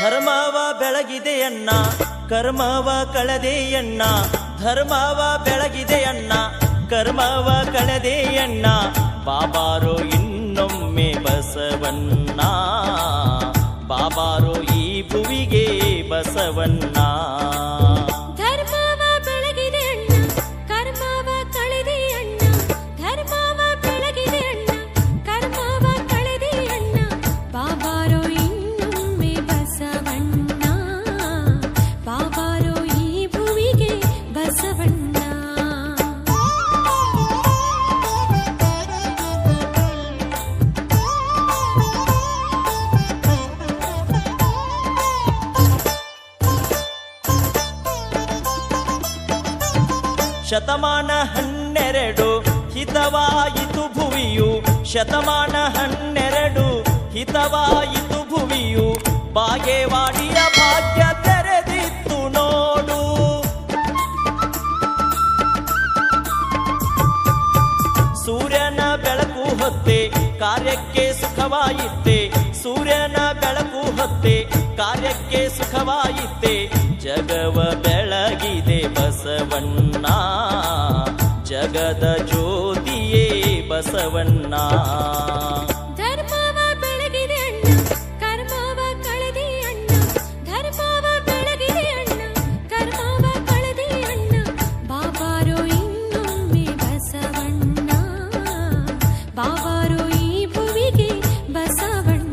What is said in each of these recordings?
ಧರ್ಮವ ಬೆಳಗಿದೆಯಣ್ಣ ಕರ್ಮವ ಕಳೆದೆಯಣ್ಣ, ಧರ್ಮವ ಬೆಳಗಿದೆಯಣ್ಣ ಕರ್ಮವ ಕಳೆದೆಯಣ್ಣ, ಬಾಬಾರೋ ಇನ್ನೊಮ್ಮೆ ಬಸವಣ್ಣ, ಬಾಬಾರೋ ಈ ಭುವಿಗೆ ಬಸವಣ್ಣ. ಶತಮಾನ 12 ಹಿತವಾಯಿತು ಭುವಿಯು, ಶತಮಾನ 12 ಹಿತವಾಯಿತು ಭುವಿಯು, ಬಾಗೇವಾಡಿಯ ಭಾಗ್ಯ ತೆರೆದಿತ್ತು ನೋಡು. ಸೂರ್ಯನ ಬೆಳಕು ಹೊತ್ತೆ ಕಾರ್ಯಕ್ಕೆ ಸುಖವಾಯಿತೆ, ಸೂರ್ಯನ ಬೆಳಕು ಹೊತ್ತೆ ಕಾರ್ಯಕ್ಕೆ ಸುಖವಾಯಿತೆ, ಜಗವ ಬೆಳಗಿದೆ ಬಸವಣ್ಣ, ಜಗದ ಜ್ಯೋತಿಯೇ ಬಸವಣ್ಣ. ಧರ್ಮವ ಬೆಳಗಿದೆ ಅಣ್ಣ ಕರ್ಮವ ಕಳೆದೆ ಅಣ್ಣ, ಧರ್ಮವ ಬೆಳಗಿದೆ ಅಣ್ಣ ಕರ್ಮವ ಕಳೆದೆ ಅಣ್ಣ, ಬಾಬಾರೋ ಇನ್ನೊಮ್ಮೆ ಬಸವಣ್ಣ, ಬಾಬಾರೋ ಈ ಭುವಿಗೆ ಬಸವಣ್ಣ.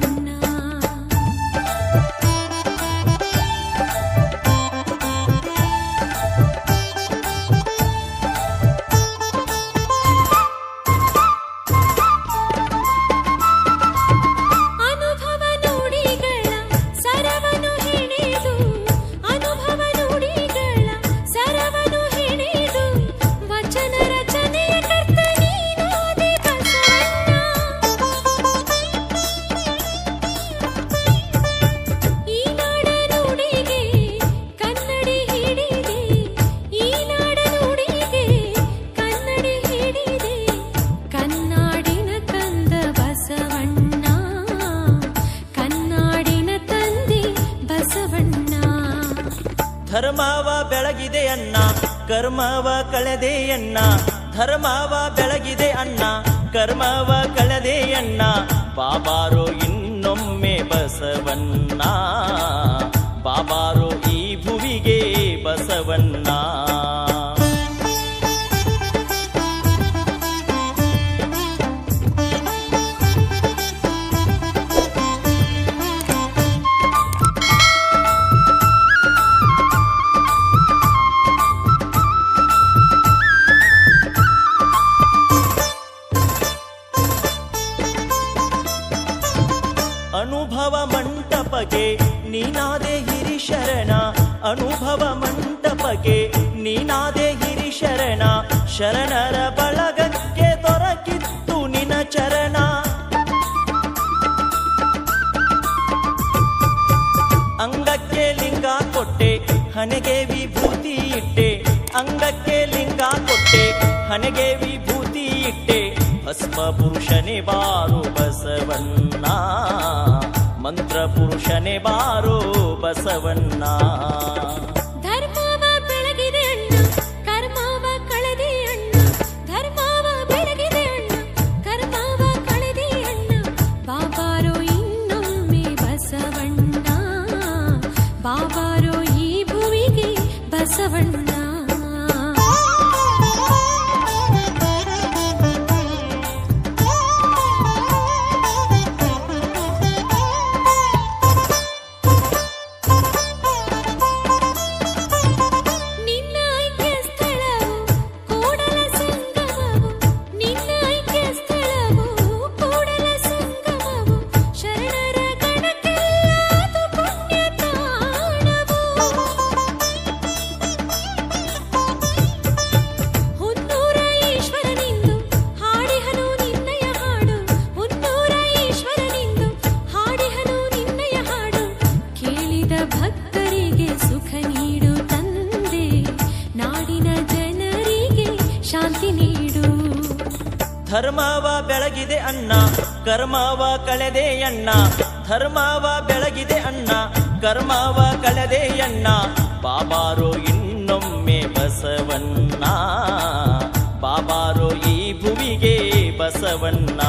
ಧರ್ಮವ ಬೆಳಗಿದೆ ಅಣ್ಣ ಕರ್ಮವ ಕಳೆದೆ ಅಣ್ಣ, ಧರ್ಮವ ಬೆಳಗಿದೆ ಅಣ್ಣ ಕರ್ಮವ ಕಳೆದೆ ಅಣ್ಣ, ಬಾಬಾರೋ ಇನ್ನೊಮ್ಮೆ ಬಸವಣ್ಣ, ಬಾಬಾರೋ ಈ ಭುವಿಗೆ ಬಸವಣ್ಣ. ಅನುಭವ ಮಂಟಪಕ್ಕೆ ನೀನಾದೆ ಹಿರಿಶರಣ, ಅನುಭವ ಮಂಟಪಕ್ಕೆ ನೀನಾದೆ ಹಿರಿಶರಣ, ಶರಣರ ಬಳಗಕ್ಕೆ ದೊರಕಿತ್ತು ನಿನ ಚರಣ. ಅಂಗಕ್ಕೆ ಲಿಂಗ ಕೊಟ್ಟೆ ಹಣೆಗೆ ವಿಭೂತಿ ಇಟ್ಟೆ, ಅಂಗಕ್ಕೆ ಲಿಂಗ ಕೊಟ್ಟೆ ಹಣೆಗೆ ವಿಭೂತಿ ಇಟ್ಟೆ, ಭಸ್ಮ ಪುರುಷನೇ ಬಾರೋ ಬಸವಣ್ಣ, ಮಂತ್ರ ಪುರುಷನೇ ಬಾರೋ ಬಸವಣ್ಣ. ಧರ್ಮವ ಬೆಳಗಿದೆ ಅಣ್ಣ ಕರ್ಮವ ಕಳೆದೆ ಅಣ್ಣ, ಧರ್ಮವ ಬೆಳಗಿದೆ ಅಣ್ಣ ಕರ್ಮವ ಕಳೆದೆ ಅಣ್ಣ, ಬಾಬಾರೋ ಇನ್ನೊಮ್ಮೆ ಬಸವಣ್ಣ, ಬಾಬಾರೋ ಈ ಭುವಿಗೆ ಬಸವಣ್ಣ. ಭಕ್ತರಿಗೆ ಸುಖ ನೀಡು ತಂದೆ, ನಾಡಿನ ಜನರಿಗೆ ಶಾಂತಿ ನೀಡು. ಧರ್ಮವ ಬೆಳಗಿದೆ ಅಣ್ಣ ಕರ್ಮವ ಕಳೆದೆ ಅಣ್ಣ ಧರ್ಮವ ಬೆಳಗಿದೆ ಅಣ್ಣ ಕರ್ಮವ ಕಳೆದೆ ಅಣ್ಣ ಬಾಬಾರೋ ಇನ್ನೊಮ್ಮೆ ಬಸವಣ್ಣ ಬಾಬಾರೋ ಈ ಭುವಿಗೆ ಬಸವಣ್ಣ